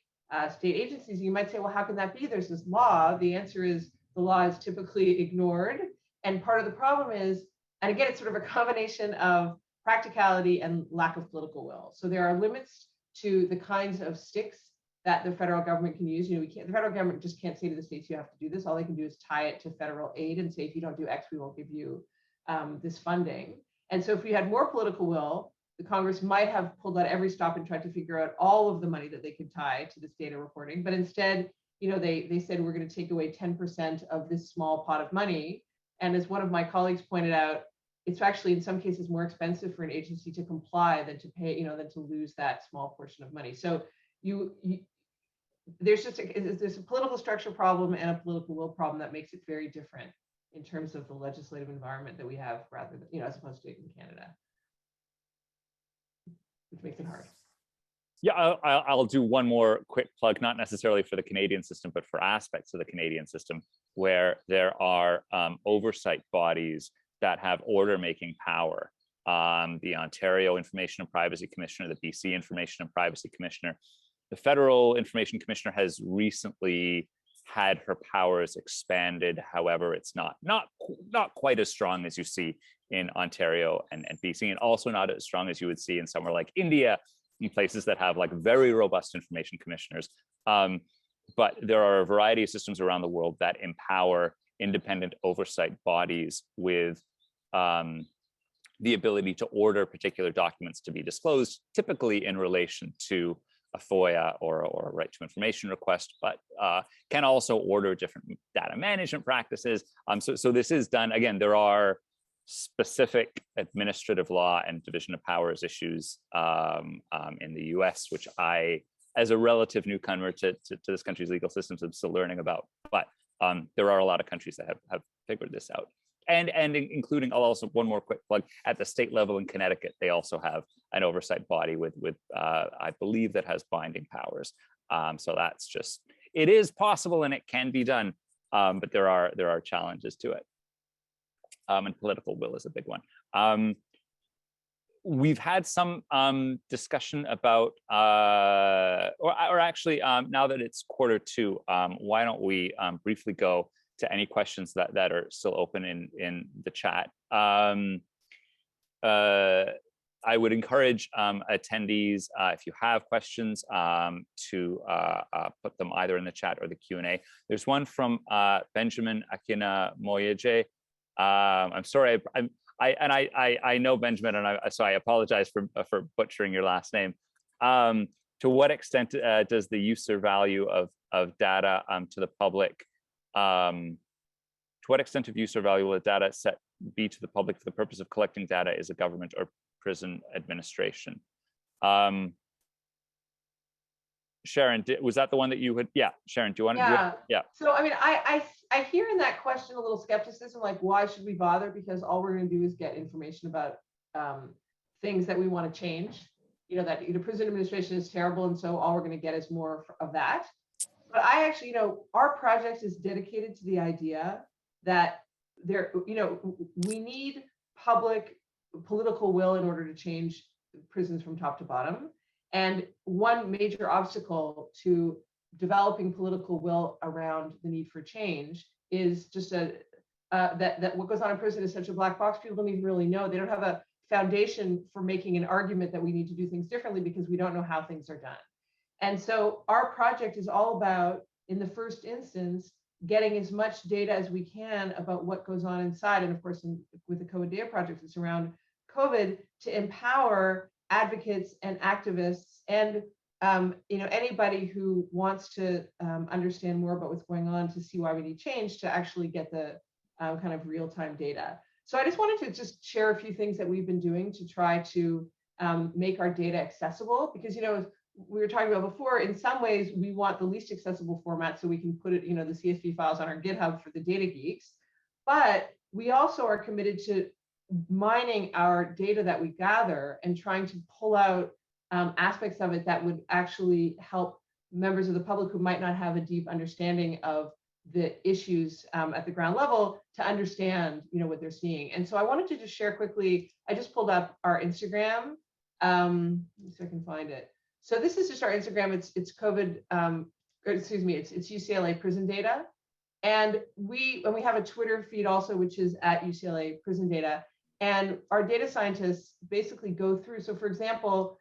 S4: state agencies. You might say, well, how can that be? There's this law. The answer is the law is typically ignored. And part of the problem is, and again, it's sort of a combination of practicality and lack of political will. So there are limits to the kinds of sticks that the federal government can use. The federal government just can't say to the states, you have to do this. All they can do is tie it to federal aid and say, if you don't do X, we won't give you this funding. And so if we had more political will, the Congress might have pulled out every stop and tried to figure out all of the money that they could tie to this data reporting. But instead, they said, we're going to take away 10% of this small pot of money. And as one of my colleagues pointed out, it's actually in some cases more expensive for an agency to comply than to pay, than to lose that small portion of money. So there's a political structure problem and a political will problem that makes it very different in terms of the legislative environment that we have, rather than, as opposed to in Canada, which makes it hard.
S2: Yeah, I'll do one more quick plug, not necessarily for the Canadian system, but for aspects of the Canadian system where there are oversight bodies that have order-making power. The Ontario Information and Privacy Commissioner, the BC Information and Privacy Commissioner. The Federal Information Commissioner has recently had her powers expanded. However, it's not quite as strong as you see in Ontario and BC, and also not as strong as you would see in somewhere like India, in places that have like very robust information commissioners. But there are a variety of systems around the world that empower independent oversight bodies with the ability to order particular documents to be disclosed, typically in relation to a FOIA or a right to information request, but can also order different data management practices. So this is done, again, there are specific administrative law and division of powers issues in the US, which I, as a relative newcomer to this country's legal systems, I'm still learning about, but there are a lot of countries that have figured this out. And including, I'll also, one more quick plug, at the state level in Connecticut, they also have an oversight body with I believe that has binding powers. So that's just, it is possible and it can be done, but there are challenges to it. And political will is a big one. We've had some discussion about, or actually, now that it's 1:45, why don't we briefly go to any questions that are still open in the chat. I would encourage attendees, if you have questions, to put them either in the chat or the Q&A. There's one from Benjamin Akina Moyeje. I'm sorry, I know Benjamin, and so I apologize for butchering your last name. To what extent does the use or value of data to the public, to what extent of use or value will the data set be to the public for the purpose of collecting data is a government or prison administration? Sharon, was that the one that you had? Yeah, Sharon, do you want to?
S4: Yeah.
S2: Yeah.
S4: So, I mean, I hear in that question a little skepticism, like, why should we bother? Because all we're going to do is get information about things that we want to change. You know, that the prison administration is terrible, and so all we're going to get is more of that. But I actually, our project is dedicated to the idea that we need public political will in order to change prisons from top to bottom. And one major obstacle to developing political will around the need for change is just that what goes on in prison is such a black box. People don't even really know. They don't have a foundation for making an argument that we need to do things differently because we don't know how things are done. And so our project is all about, in the first instance, getting as much data as we can about what goes on inside. And of course, with the COVID Data Project, it's around COVID, to empower advocates and activists and anybody who wants to understand more about what's going on, to see why we need change, to actually get the kind of real-time data. So I just wanted to just share a few things that we've been doing to try to make our data accessible, because we were talking about before, in some ways we want the least accessible format so we can put it, the CSV files on our GitHub for the data geeks. But we also are committed to mining our data that we gather and trying to pull out aspects of it that would actually help members of the public who might not have a deep understanding of the issues at the ground level to understand, what they're seeing. And so I wanted to just share quickly, I just pulled up our Instagram, let me see if I can find it. So this is just our Instagram. It's COVID, it's UCLA prison data. And we have a Twitter feed also, which is at UCLA prison data. And our data scientists basically go through. So for example,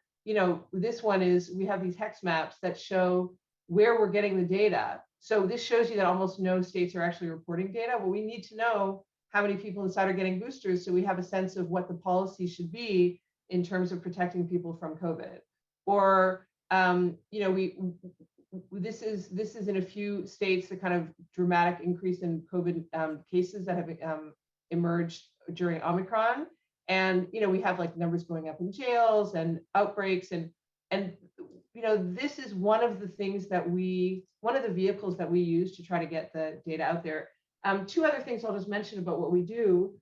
S4: this one is, we have these hex maps that show where we're getting the data. So this shows you that almost no states are actually reporting data. Well, we need to know how many people inside are getting boosters, so we have a sense of what the policy should be in terms of protecting people from COVID. Or this is in a few states, the kind of dramatic increase in COVID cases that have emerged during Omicron. And we have like numbers going up in jails and outbreaks, and this is one of the things that one of the vehicles that we use to try to get the data out there. Two other things I'll just mention about what we do.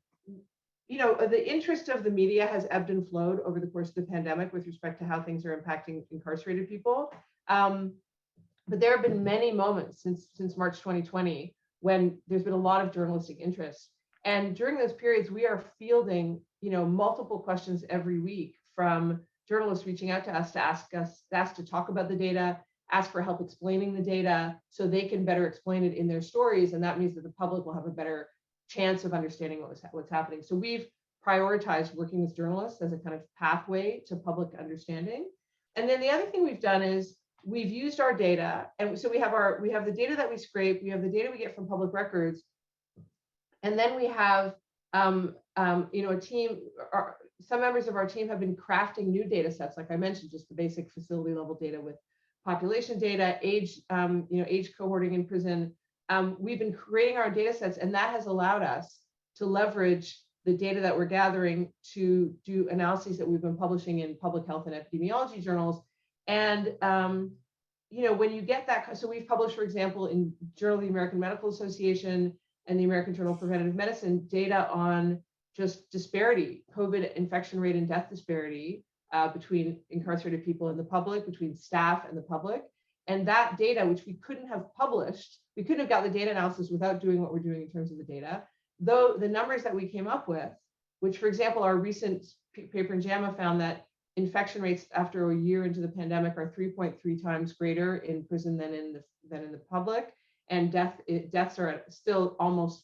S4: The interest of the media has ebbed and flowed over the course of the pandemic with respect to how things are impacting incarcerated people. But there have been many moments since March 2020 when there's been a lot of journalistic interest. And during those periods, we are fielding, multiple questions every week from journalists reaching out to us to ask to talk about the data, ask for help explaining the data so they can better explain it in their stories. And that means that the public will have a better chance of understanding what's happening. So we've prioritized working with journalists as a kind of pathway to public understanding. And then the other thing we've done is we've used our data. And so we have the data that we scrape, we have the data we get from public records. And then we have a team, some members of our team have been crafting new data sets, like I mentioned, just the basic facility level data with population data, age cohorting in prison. We've been creating our data sets, and that has allowed us to leverage the data that we're gathering to do analyses that we've been publishing in public health and epidemiology journals. And when you get that, so we've published, for example, in Journal of the American Medical Association and the American Journal of Preventive Medicine, data on just disparity, COVID infection rate and death disparity between incarcerated people and the public, between staff and the public. And that data, which we couldn't have published, we couldn't have got the data analysis without doing what we're doing in terms of the data. Though the numbers that we came up with, which, for example, our recent paper in JAMA found that infection rates after a year into the pandemic are 3.3 times greater in prison than in the public, and deaths are still almost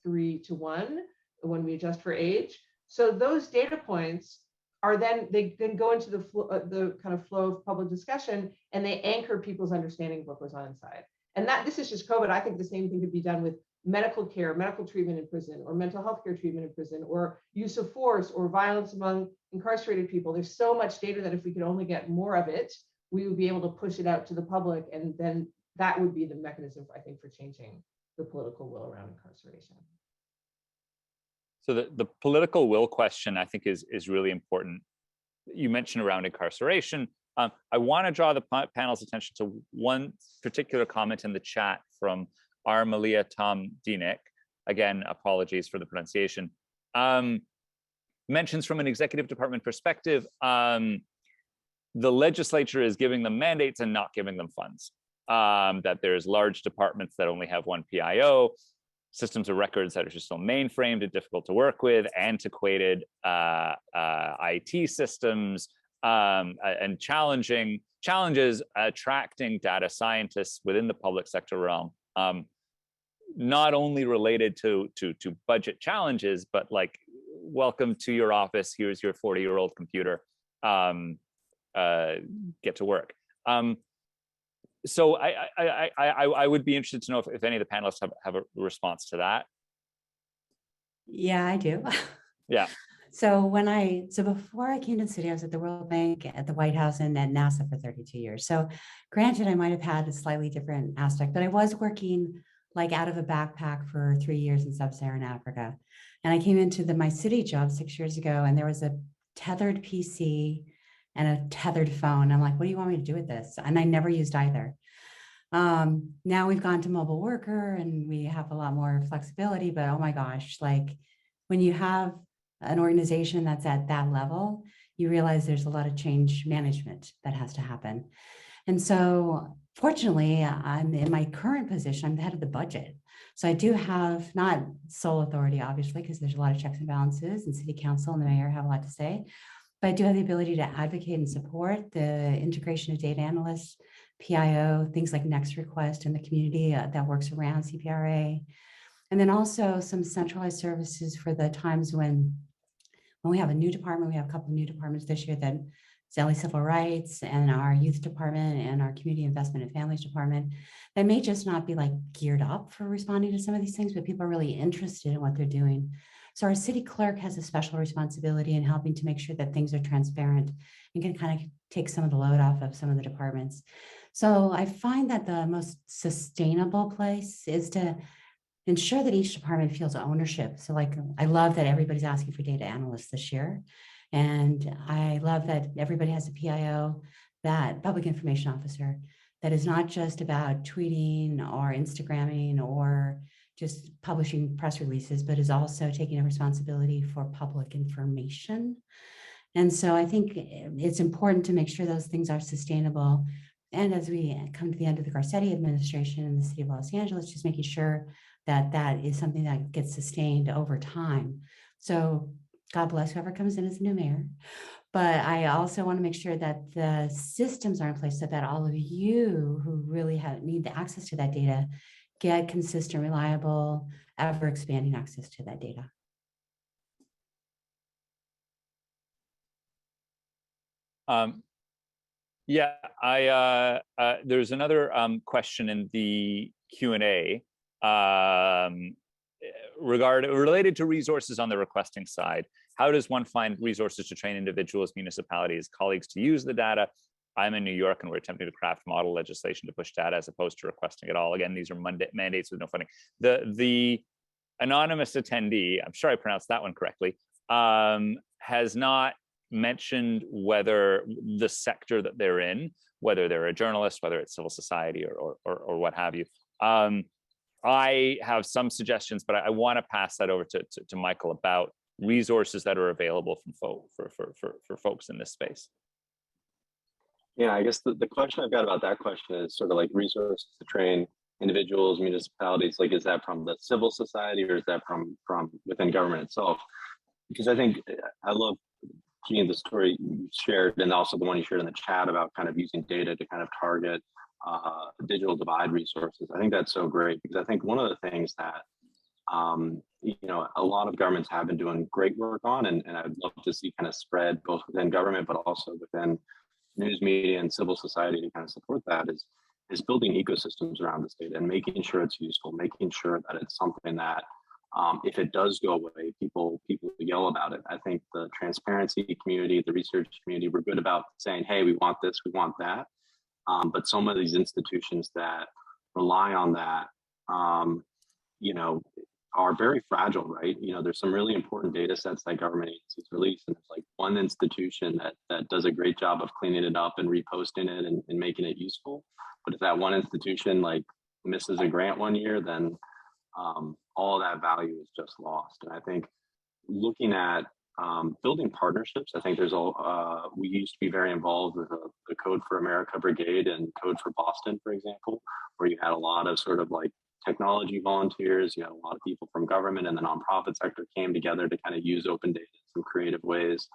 S4: 3 to 1 when we adjust for age. So those data points are they then go into the kind of flow of public discussion, and they anchor people's understanding of what goes on inside. And this is just COVID. I think the same thing could be done with medical care, medical treatment in prison, or mental health care treatment in prison, or use of force or violence among incarcerated people. There's so much data that if we could only get more of it, we would be able to push it out to the public, and then that would be the mechanism, I think, for changing the political will around incarceration.
S2: So the political will question, I think, is really important. You mentioned around incarceration. I want to draw the panel's attention to one particular comment in the chat from Malia Tom Dinik. Again, apologies for the pronunciation. Mentions from an executive department perspective, the legislature is giving them mandates and not giving them funds. That there's large departments that only have one PIO, systems of records that are just still mainframed and difficult to work with, antiquated IT systems, and challenges attracting data scientists within the public sector realm, not only related to budget challenges, but like, welcome to your office, here's your 40-year-old computer, get to work. So I would be interested to know if any of the panelists have a response to that.
S5: Yeah, I do.
S2: Yeah.
S5: So before I came to the city, I was at the World Bank, at the White House, and at NASA for 32 years. So granted, I might have had a slightly different aspect, but I was working like out of a backpack for 3 years in sub-Saharan Africa. And I came into my city job 6 years ago, and there was a tethered PC and a tethered phone. I'm like, what do you want me to do with this? And I never used either. Now we've gone to mobile worker and we have a lot more flexibility, but oh my gosh, like when you have an organization that's at that level, you realize there's a lot of change management that has to happen. And so fortunately, I'm in my current position, I'm the head of the budget. So I do have not sole authority, obviously, because there's a lot of checks and balances, and city council and the mayor have a lot to say, but I do have the ability to advocate and support the integration of data analysts, PIO, things like Next Request in the community that works around CPRA. And then also some centralized services for the times when we have a new department. We have a couple of new departments this year, that Zelly Civil Rights and our youth department and our community investment and families department, that may just not be like geared up for responding to some of these things, but people are really interested in what they're doing. So our city clerk has a special responsibility in helping to make sure that things are transparent and can kind of take some of the load off of some of the departments. So I find that the most sustainable place is to ensure that each department feels ownership. So like, I love that everybody's asking for data analysts this year. And I love that everybody has a PIO, that public information officer, that is not just about tweeting or Instagramming or just publishing press releases, but is also taking a responsibility for public information. And so I think it's important to make sure those things are sustainable. And as we come to the end of the Garcetti administration in the city of Los Angeles, just making sure that that is something that gets sustained over time. So God bless whoever comes in as the new mayor. But I also want to make sure that the systems are in place so that all of you who really need the access to that data get consistent, reliable, ever expanding access to that data.
S2: Yeah, there's another question in the Q&A related to resources on the requesting side. How does one find resources to train individuals, municipalities, colleagues to use the data? I'm in New York and we're attempting to craft model legislation to push data as opposed to requesting it all. Again, these are mandates with no funding. The anonymous attendee, I'm sure I pronounced that one correctly, has not mentioned whether the sector that they're in, whether they're a journalist, whether it's civil society or what have you. I have some suggestions, but I want to pass that over to Michael about resources that are available for folks in this space.
S3: Yeah, I guess the question I've got about that question is sort of like resources to train individuals, municipalities. Like, is that from the civil society or is that from within government itself? Because I think I love, Jeanne, the story you shared, and also the one you shared in the chat about kind of using data to kind of target digital divide resources. I think that's so great, because I think one of the things that a lot of governments have been doing great work on, and I'd love to see kind of spread both within government, but also within news media and civil society to kind of support that, is building ecosystems around this data and making sure it's useful, making sure that it's something that if it does go away, people yell about it. I think the transparency community, the research community, we're good about saying, hey, we want this, we want that. But some of these institutions that rely on that, are very fragile, right? You know, there's some really important data sets that government agencies release, and it's like one institution that does a great job of cleaning it up and reposting it and making it useful. But if that one institution like misses a grant one year, then all that value is just lost. And I think looking at building partnerships, I think we used to be very involved with the Code for America Brigade and Code for Boston, for example, where you had a lot of sort of like technology volunteers, you had a lot of people from government and the nonprofit sector came together to kind of use open data in some creative ways.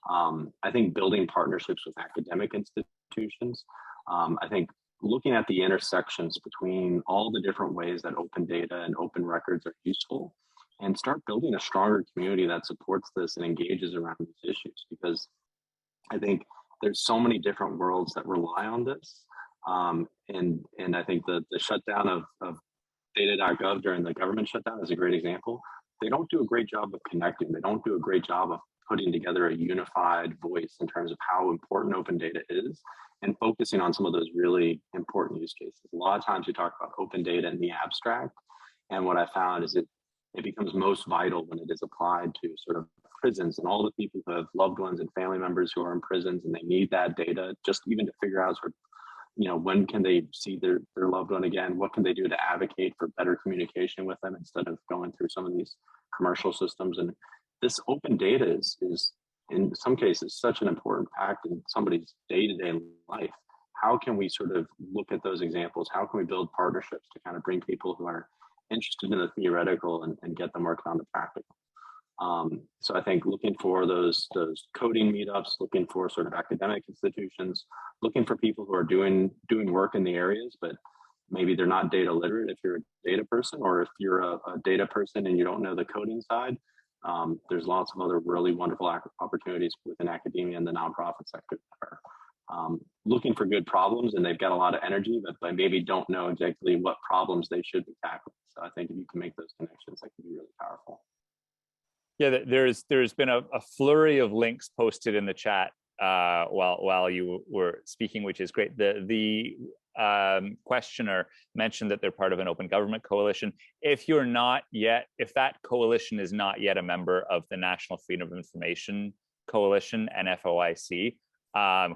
S3: I think building partnerships with academic institutions, I think looking at the intersections between all the different ways that open data and open records are useful, and start building a stronger community that supports this and engages around these issues, because I think there's so many different worlds that rely on this. And I think the shutdown of data.gov during the government shutdown is a great example. They don't do a great job of connecting. They don't do a great job of putting together a unified voice in terms of how important open data is and focusing on some of those really important use cases. A lot of times we talk about open data in the abstract. And what I found is it becomes most vital when it is applied to sort of prisons and all the people who have loved ones and family members who are in prisons, and they need that data just even to figure out sort of, you know, when can they see their loved one again? What can they do to advocate for better communication with them instead of going through some of these commercial systems? And this open data is in some cases such an important fact in somebody's day-to-day life. How can we sort of look at those examples? How can we build partnerships to kind of bring people who are interested in the theoretical and get them working on the practical? So I think looking for those coding meetups, looking for sort of academic institutions, looking for people who are doing work in the areas, but maybe they're not data literate if you're a data person, or if you're a data person and you don't know the coding side. There's lots of other really wonderful opportunities within academia and the nonprofit sector that are looking for good problems, and they've got a lot of energy, but they maybe don't know exactly what problems they should be tackling. So I think if you can make those connections, that can be really powerful.
S2: Yeah, there's been a flurry of links posted in the chat while you were speaking, which is great. The questioner mentioned that they're part of an open government coalition. If that coalition is not yet a member of the National Freedom of Information Coalition, NFOIC,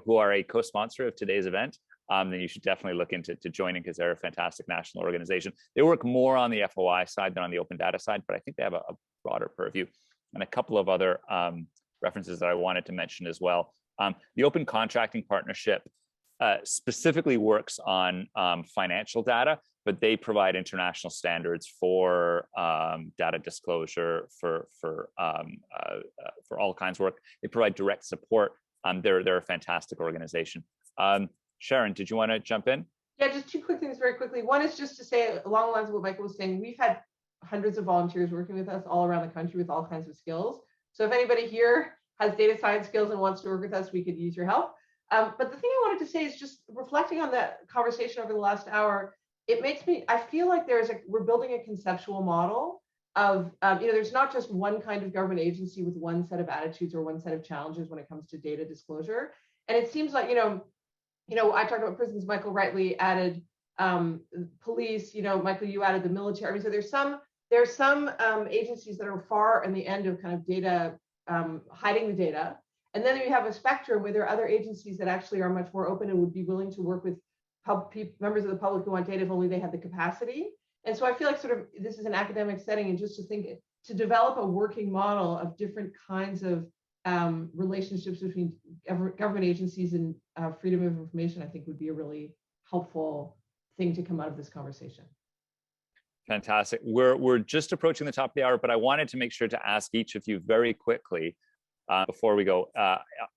S2: who are a co-sponsor of today's event, then you should definitely look into joining, because they're a fantastic national organization. They work more on the FOI side than on the open data side, but I think they have a broader purview. And a couple of other references that I wanted to mention as well. The Open Contracting Partnership specifically works on financial data, but they provide international standards for data disclosure, for all kinds of work. They provide direct support. They're a fantastic organization. Sharon, did you want to jump in?
S4: Yeah, just two quick things very quickly. One is just to say, along the lines of what Michael was saying, we've had hundreds of volunteers working with us all around the country with all kinds of skills. So if anybody here has data science skills and wants to work with us, we could use your help. But the thing I wanted to say is just reflecting on that conversation over the last hour, I feel like we're building a conceptual model of, there's not just one kind of government agency with one set of attitudes or one set of challenges when it comes to data disclosure. And it seems like, I talked about prisons, Michael rightly added police, Michael, you added the military. I mean, so there's some agencies that are far in the end of kind of data, hiding the data. And then you have a spectrum where there are other agencies that actually are much more open and would be willing to work with members of the public who want data if only they had the capacity. And so I feel like sort of this is an academic setting, and just to develop a working model of different kinds of relationships between government agencies and freedom of information, I think would be a really helpful thing to come out of this conversation.
S2: Fantastic. We're just approaching the top of the hour, but I wanted to make sure to ask each of you very quickly before we go,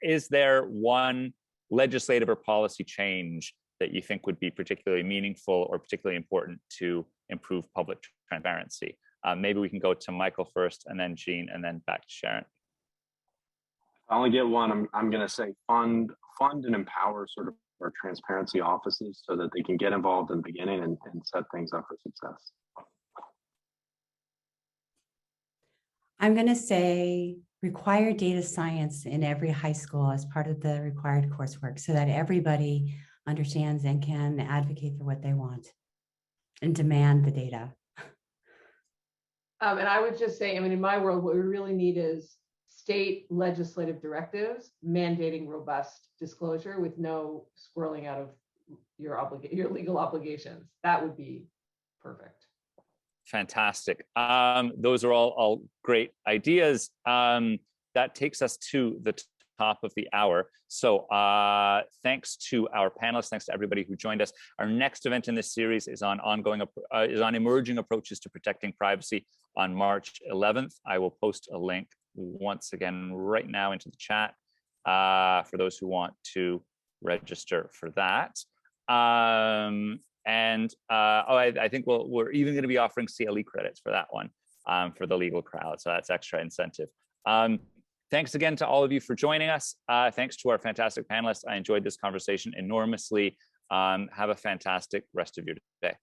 S2: is there one legislative or policy change that you think would be particularly meaningful or particularly important to improve public transparency? Maybe we can go to Michael first, and then Jeanne, and then back to Sharon.
S3: I only get one. I'm going to say fund and empower sort of our transparency offices so that they can get involved in the beginning and set things up for success.
S5: I'm going to say require data science in every high school as part of the required coursework so that everybody understands and can advocate for what they want and demand the data.
S4: And I would just say, I mean, in my world, what we really need is state legislative directives mandating robust disclosure with no squirreling out of your legal obligations. That would be perfect.
S2: Fantastic. Those are all great ideas. That takes us to the top of the hour. So thanks to our panelists, thanks to everybody who joined us. Our next event in this series is on emerging approaches to protecting privacy on March 11th. I will post a link once again right now into the chat for those who want to register for that. I think we're even going to be offering CLE credits for that one for the legal crowd. So that's extra incentive. Thanks again to all of you for joining us. Thanks to our fantastic panelists. I enjoyed this conversation enormously. Have a fantastic rest of your day.